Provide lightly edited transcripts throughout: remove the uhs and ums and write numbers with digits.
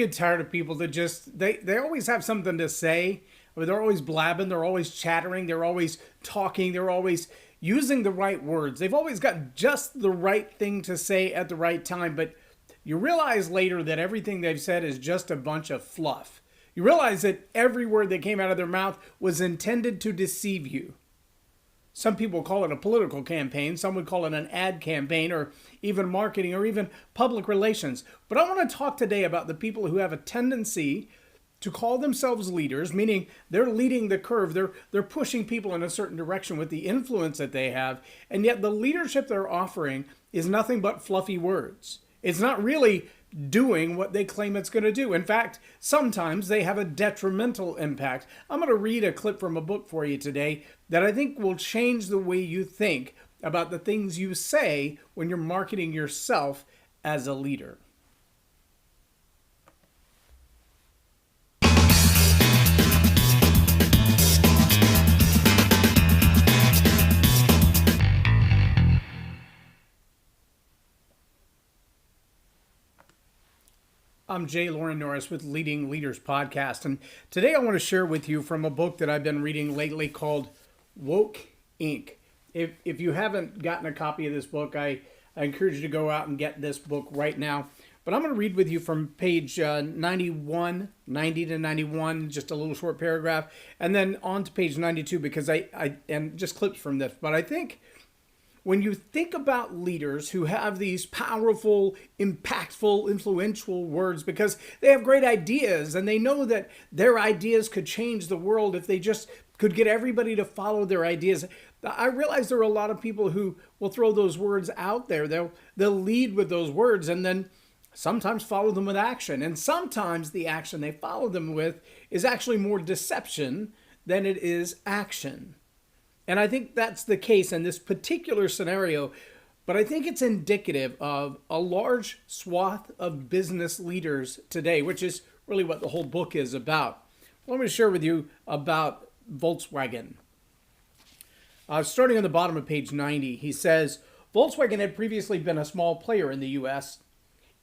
get tired of people that just, they always have something to say. I mean, they're always blabbing, they're always chattering, they're always talking, they're always using the right words. They've always got just the right thing to say at the right time, but you realize later that everything they've said is just a bunch of fluff. You realize that every word that came out of their mouth was intended to deceive you. Some people call it a political campaign. Some would call it an ad campaign, or even marketing, or even public relations. But I want to talk today about the people who have a tendency to call themselves leaders, meaning they're leading the curve. They're pushing people in a certain direction with the influence that they have. And yet the leadership they're offering is nothing but fluffy words. It's not really doing what they claim it's going to do. In fact, sometimes they have a detrimental impact. I'm going to read a clip from a book for you today that I think will change the way you think about the things you say when you're marketing yourself as a leader. I'm J Loren Norris with Leading Leaders Podcast, and today I want to share with you from a book that I've been reading lately called Woke Inc. If you haven't gotten a copy of this book, I encourage you to go out and get this book right now. But I'm going to read with you from page 90 to 91, just a little short paragraph, and then on to page 92 because and just clips from this. But I think when you think about leaders who have these powerful, impactful, influential words because they have great ideas and they know that their ideas could change the world if they just could get everybody to follow their ideas. I realize there are a lot of people who will throw those words out there. They'll lead with those words and then sometimes follow them with action. And sometimes the action they follow them with is actually more deception than it is action. And I think that's the case in this particular scenario, but I think it's indicative of a large swath of business leaders today, which is really what the whole book is about. Let me share with you about Volkswagen. Starting on the bottom of page 90, he says, Volkswagen had previously been a small player in the U.S.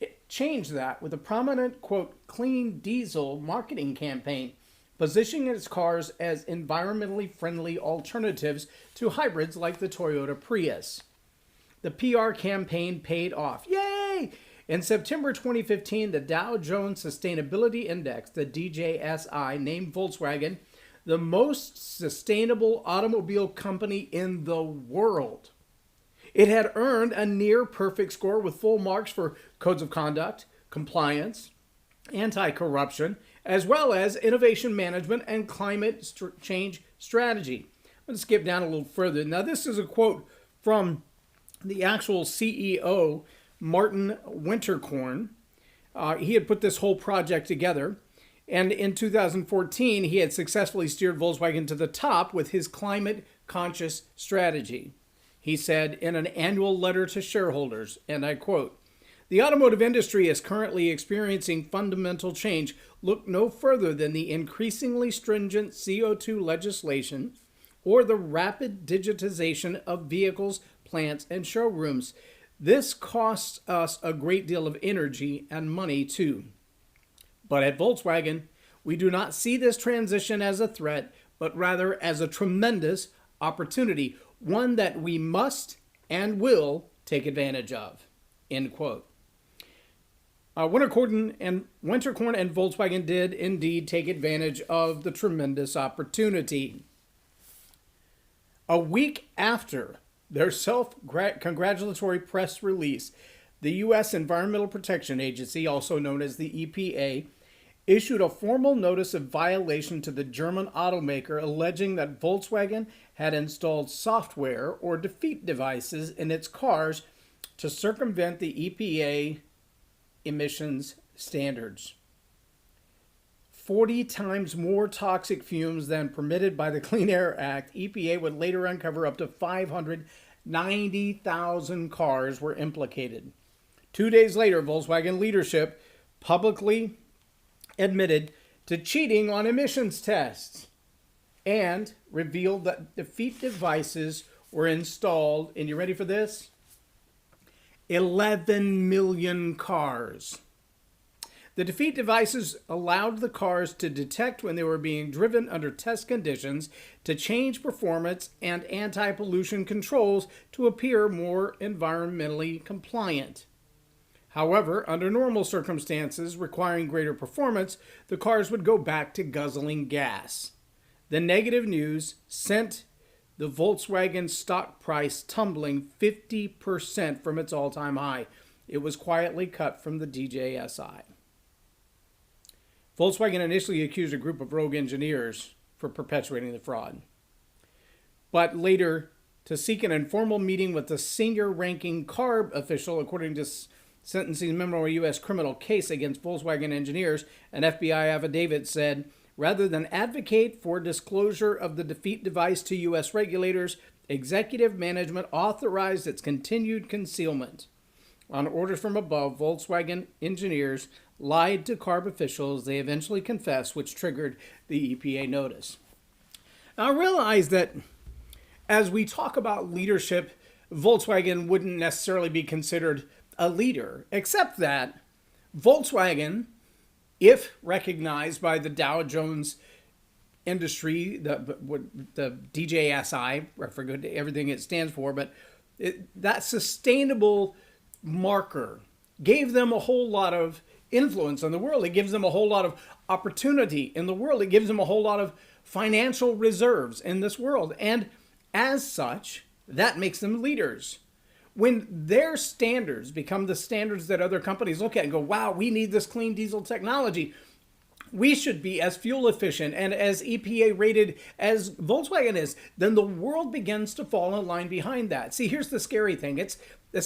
It changed that with a prominent, quote, clean diesel marketing campaign, positioning its cars as environmentally friendly alternatives to hybrids like the Toyota Prius. The PR campaign paid off. Yay! In September 2015, the Dow Jones Sustainability Index, the DJSI, named Volkswagen the most sustainable automobile company in the world. It had earned a near-perfect score with full marks for codes of conduct, compliance, anti-corruption, as well as innovation management and climate change strategy. I'm going to skip down a little further. Now, this is a quote from the actual CEO, Martin Winterkorn. He had put this whole project together, and in 2014, he had successfully steered Volkswagen to the top with his climate-conscious strategy. He said in an annual letter to shareholders, and I quote, "The automotive industry is currently experiencing fundamental change. Look no further than the increasingly stringent CO2 legislation or the rapid digitization of vehicles, plants, and showrooms. This costs us a great deal of energy and money too. But at Volkswagen, we do not see this transition as a threat, but rather as a tremendous opportunity, one that we must and will take advantage of." End quote. Winterkorn and Volkswagen did indeed take advantage of the tremendous opportunity. A week after their self-congratulatory press release, the U.S. Environmental Protection Agency, also known as the EPA, issued a formal notice of violation to the German automaker alleging that Volkswagen had installed software or defeat devices in its cars to circumvent the EPA emissions standards. 40 times more toxic fumes than permitted by the Clean Air Act, EPA would later uncover up to 590,000 cars were implicated. 2 days later, Volkswagen leadership publicly admitted to cheating on emissions tests and revealed that defeat devices were installed, and you ready for this? 11 million cars. The defeat devices allowed the cars to detect when they were being driven under test conditions, to change performance and anti-pollution controls to appear more environmentally compliant. However, under normal circumstances requiring greater performance, the cars would go back to guzzling gas. The negative news sent the Volkswagen stock price tumbling 50% from its all-time high. It was quietly cut from the DJSI. Volkswagen initially accused a group of rogue engineers for perpetuating the fraud, but later, to seek an informal meeting with the senior-ranking CARB official, according to sentencing memo of a U.S. criminal case against Volkswagen engineers, an FBI affidavit said, rather than advocate for disclosure of the defeat device to U.S. regulators, executive management authorized its continued concealment. On orders from above, Volkswagen engineers lied to CARB officials. They eventually confessed, which triggered the EPA notice. Now, I realize that as we talk about leadership, Volkswagen wouldn't necessarily be considered a leader, except that Volkswagen, if recognized by the Dow Jones industry, the DJSI, I forget everything it stands for, but that sustainable marker gave them a whole lot of influence in the world. It gives them a whole lot of opportunity in the world. It gives them a whole lot of financial reserves in this world. And as such, that makes them leaders. When their standards become the standards that other companies look at and go, wow, we need this clean diesel technology, we should be as fuel efficient and as EPA rated as Volkswagen is, then the world begins to fall in line behind that. See, here's the scary thing. It's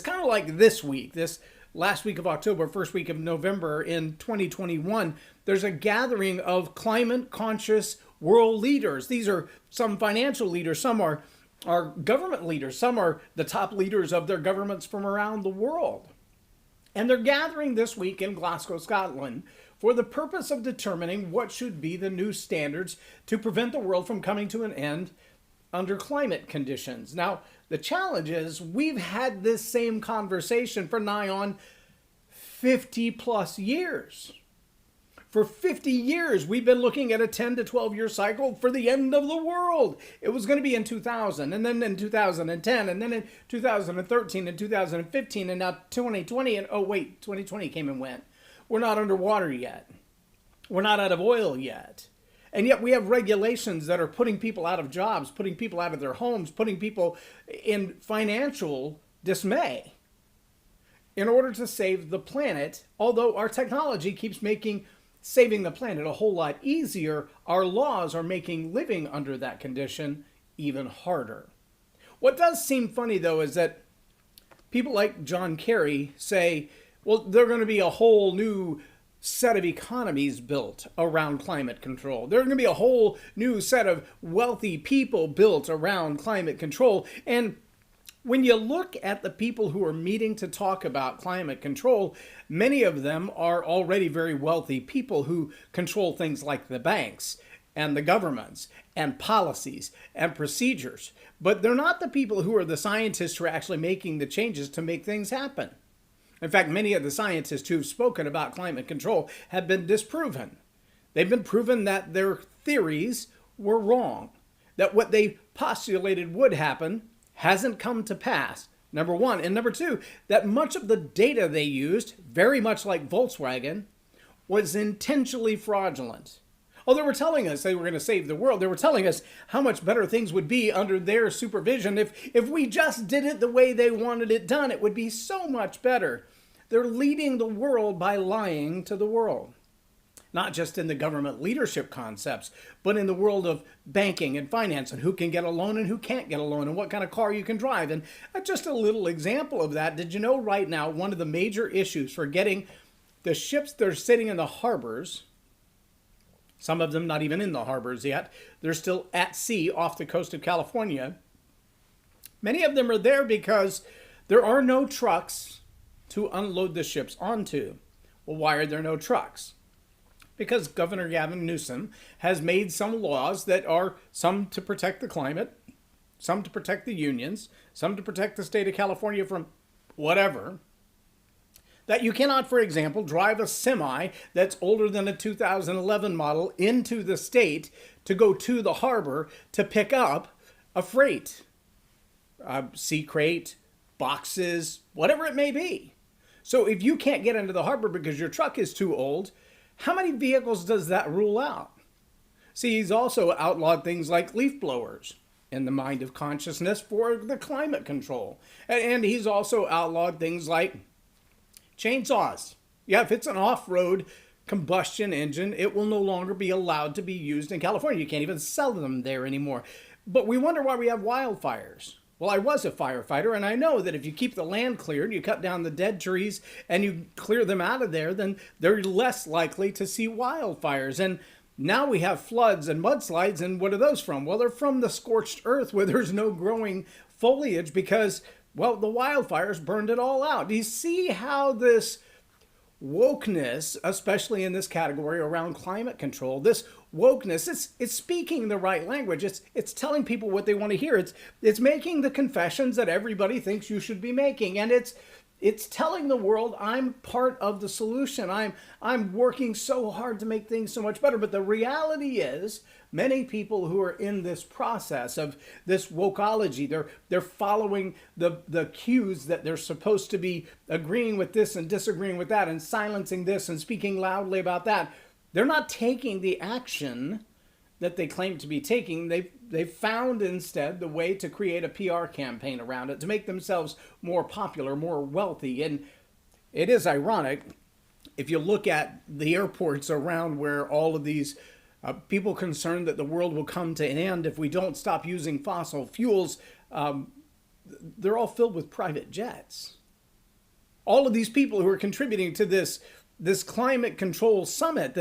kind of like this week, this last week of October, first week of November in 2021, there's a gathering of climate conscious world leaders. These are some financial leaders, some are government leaders, some are the top leaders of their governments from around the world. And they're gathering this week in Glasgow, Scotland, for the purpose of determining what should be the new standards to prevent the world from coming to an end under climate conditions. Now, the challenge is we've had this same conversation for nigh on 50 plus years. For 50 years, we've been looking at a 10 to 12 year cycle for the end of the world. It was going to be in 2000, and then in 2010, and then in 2013, and 2015, and now 2020, and oh wait, 2020 came and went. We're not underwater yet. We're not out of oil yet. And yet we have regulations that are putting people out of jobs, putting people out of their homes, putting people in financial dismay in order to save the planet. Although our technology keeps making saving the planet a whole lot easier, our laws are making living under that condition even harder. What does seem funny, though, is that people like John Kerry say, well, there are going to be a whole new set of economies built around climate control. There's going to be a whole new set of wealthy people built around climate control. And when you look at the people who are meeting to talk about climate control, many of them are already very wealthy people who control things like the banks and the governments and policies and procedures. But they're not the people who are the scientists who are actually making the changes to make things happen. In fact, many of the scientists who've spoken about climate control have been disproven. They've been proven that their theories were wrong, that what they postulated would happen hasn't come to pass, number one. And number two, that much of the data they used, very much like Volkswagen, was intentionally fraudulent. Oh, they were telling us they were going to save the world. They were telling us how much better things would be under their supervision. If we just did it the way they wanted it done, it would be so much better. They're leading the world by lying to the world. Not just in the government leadership concepts, but in the world of banking and finance and who can get a loan and who can't get a loan and what kind of car you can drive. And just a little example of that. Did you know right now one of the major issues for getting the ships that are sitting in the harbors, some of them not even in the harbors yet, they're still at sea off the coast of California. Many of them are there because there are no trucks to unload the ships onto. Well, why are there no trucks? Because Governor Gavin Newsom has made some laws that are some to protect the climate, some to protect the unions, some to protect the state of California from whatever, That you cannot, for example, drive a semi that's older than a 2011 model into the state to go to the harbor to pick up a freight, a sea crate, boxes, whatever it may be. So if you can't get into the harbor because your truck is too old, how many vehicles does that rule out? See, he's also outlawed things like leaf blowers in the mind of consciousness for the climate control. And he's also outlawed things like chainsaws. Yeah, if it's an off-road combustion engine, it will no longer be allowed to be used in California. You can't even sell them there anymore. But we wonder why we have wildfires. Well, I was a firefighter, and I know that if you keep the land cleared, you cut down the dead trees, and you clear them out of there, then they're less likely to see wildfires. And now we have floods and mudslides, and what are those from? Well, they're from the scorched earth where there's no growing foliage because, well, the wildfires burned it all out. Do you see how this wokeness, especially in this category around climate control, this wokeness, it's speaking the right language. It's telling people what they want to hear. It's making the confessions that everybody thinks you should be making, and it's telling the world I'm part of the solution. I'm working so hard to make things so much better. But the reality is, many people who are in this process of this wokeology, they're following the cues that they're supposed to be agreeing with this and disagreeing with that and silencing this and speaking loudly about that. They're not taking the action that they claim to be taking. They've found instead the way to create a PR campaign around it to make themselves more popular, more wealthy. And it is ironic if you look at the airports around where all of these people concerned that the world will come to an end if we don't stop using fossil fuels, they're all filled with private jets. All of these people who are contributing to this climate control summit,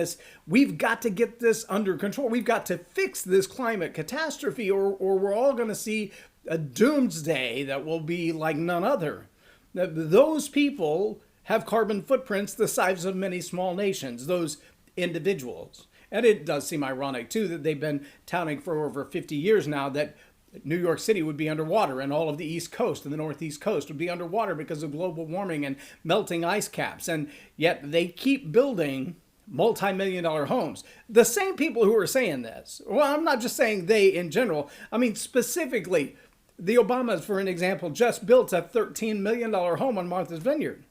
we've got to get this under control. We've got to fix this climate catastrophe or we're all going to see a doomsday that will be like none other. Those people have carbon footprints the size of many small nations, those individuals. And it does seem ironic, too, that they've been touting for over 50 years now that New York City would be underwater and all of the East Coast and the Northeast Coast would be underwater because of global warming and melting ice caps. And yet they keep building multi-million-dollar homes. The same people who are saying this, well, I'm not just saying they in general. I mean, specifically, the Obamas, for an example, just built a $13 million home on Martha's Vineyard.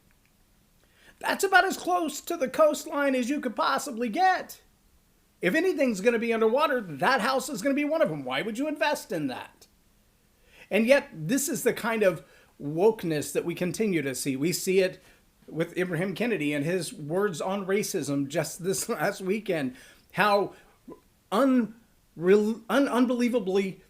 That's about as close to the coastline as you could possibly get. If anything's going to be underwater, that house is going to be one of them. Why would you invest in that? And yet, this is the kind of wokeness that we continue to see. We see it with Ibram Kennedy and his words on racism just this last weekend. How unbelievably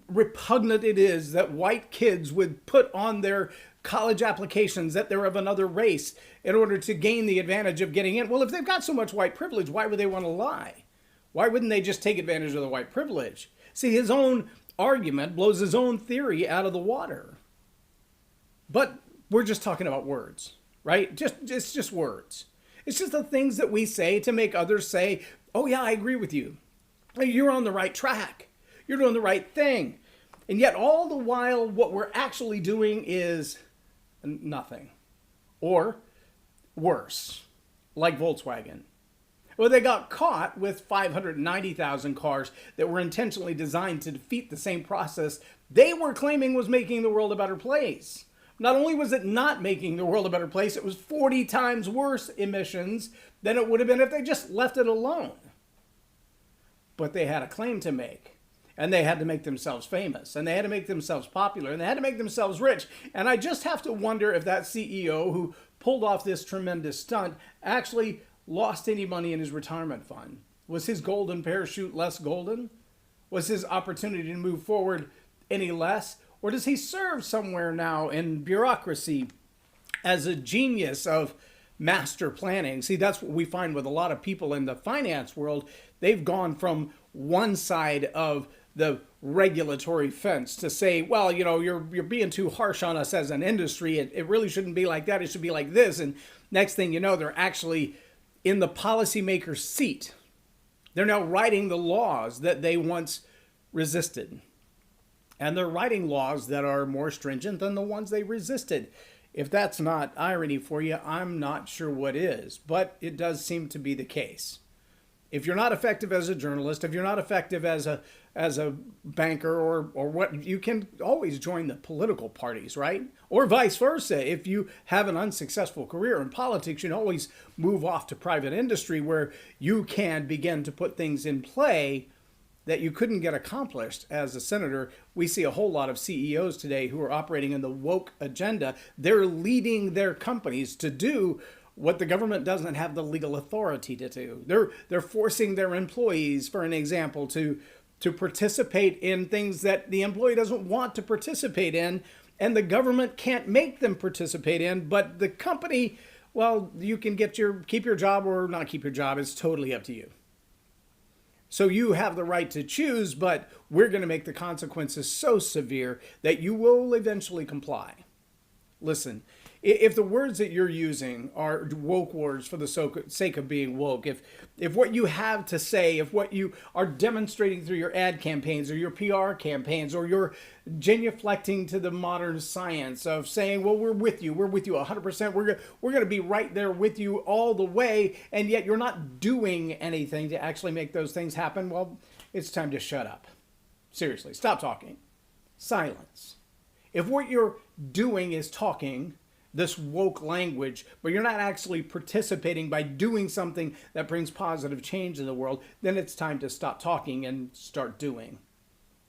repugnant it is that white kids would put on their college applications that they're of another race in order to gain the advantage of getting in. Well, if they've got so much white privilege, why would they want to lie? Why wouldn't they just take advantage of the white privilege? See, his own argument blows his own theory out of the water. But we're just talking about words, right? It's just words. It's just the things that we say to make others say, oh yeah, I agree with you. You're on the right track. You're doing the right thing. And yet all the while, what we're actually doing is nothing. Or worse, like Volkswagen. Well, they got caught with 590,000 cars that were intentionally designed to defeat the same process they were claiming was making the world a better place. Not only was it not making the world a better place, it was 40 times worse emissions than it would have been if they just left it alone. But they had a claim to make. And they had to make themselves famous, and they had to make themselves popular, and they had to make themselves rich. And I just have to wonder if that CEO who pulled off this tremendous stunt actually lost any money in his retirement fund. Was his golden parachute less golden? Was his opportunity to move forward any less? Or does he serve somewhere now in bureaucracy as a genius of master planning? See, that's what we find with a lot of people in the finance world. They've gone from one side of the regulatory fence to say, well, you know, you're being too harsh on us as an industry. It really shouldn't be like that. It should be like this. And next thing you know, they're actually in the policymaker's seat. They're now writing the laws that they once resisted. And they're writing laws that are more stringent than the ones they resisted. If that's not irony for you, I'm not sure what is, but it does seem to be the case. If you're not effective as a journalist, if you're not effective as a banker or what, you can always join the political parties, right? Or vice versa. If you have an unsuccessful career in politics, you can always move off to private industry where you can begin to put things in play that you couldn't get accomplished as a senator. We see a whole lot of CEOs today who are operating in the woke agenda. They're leading their companies to do what the government doesn't have the legal authority to do. They're forcing their employees, for an example, to participate in things that the employee doesn't want to participate in, and the government can't make them participate in, but the company, well, you can keep your job or not keep your job. It's totally up to you. So you have the right to choose, but we're going to make the consequences so severe that you will eventually comply. Listen, if the words that you're using are woke words for the sake of being woke, if what you have to say, if what you are demonstrating through your ad campaigns or your PR campaigns, or you're genuflecting to the modern science of saying, well, we're with you 100%, we're going to be right there with you all the way, and yet you're not doing anything to actually make those things happen, well, it's time to shut up. Seriously, stop talking. Silence. If what you're doing is talking this woke language, but you're not actually participating by doing something that brings positive change in the world, then it's time to stop talking and start doing.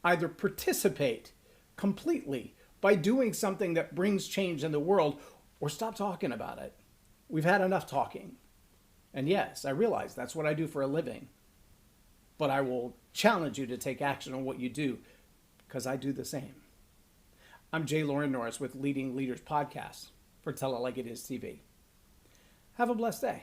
Either participate completely by doing something that brings change in the world, or stop talking about it. We've had enough talking. And yes, I realize that's what I do for a living. But I will challenge you to take action on what you do, because I do the same. I'm J Loren Norris with Leading Leaders Podcast for Tell It Like It Is TV. Have a blessed day.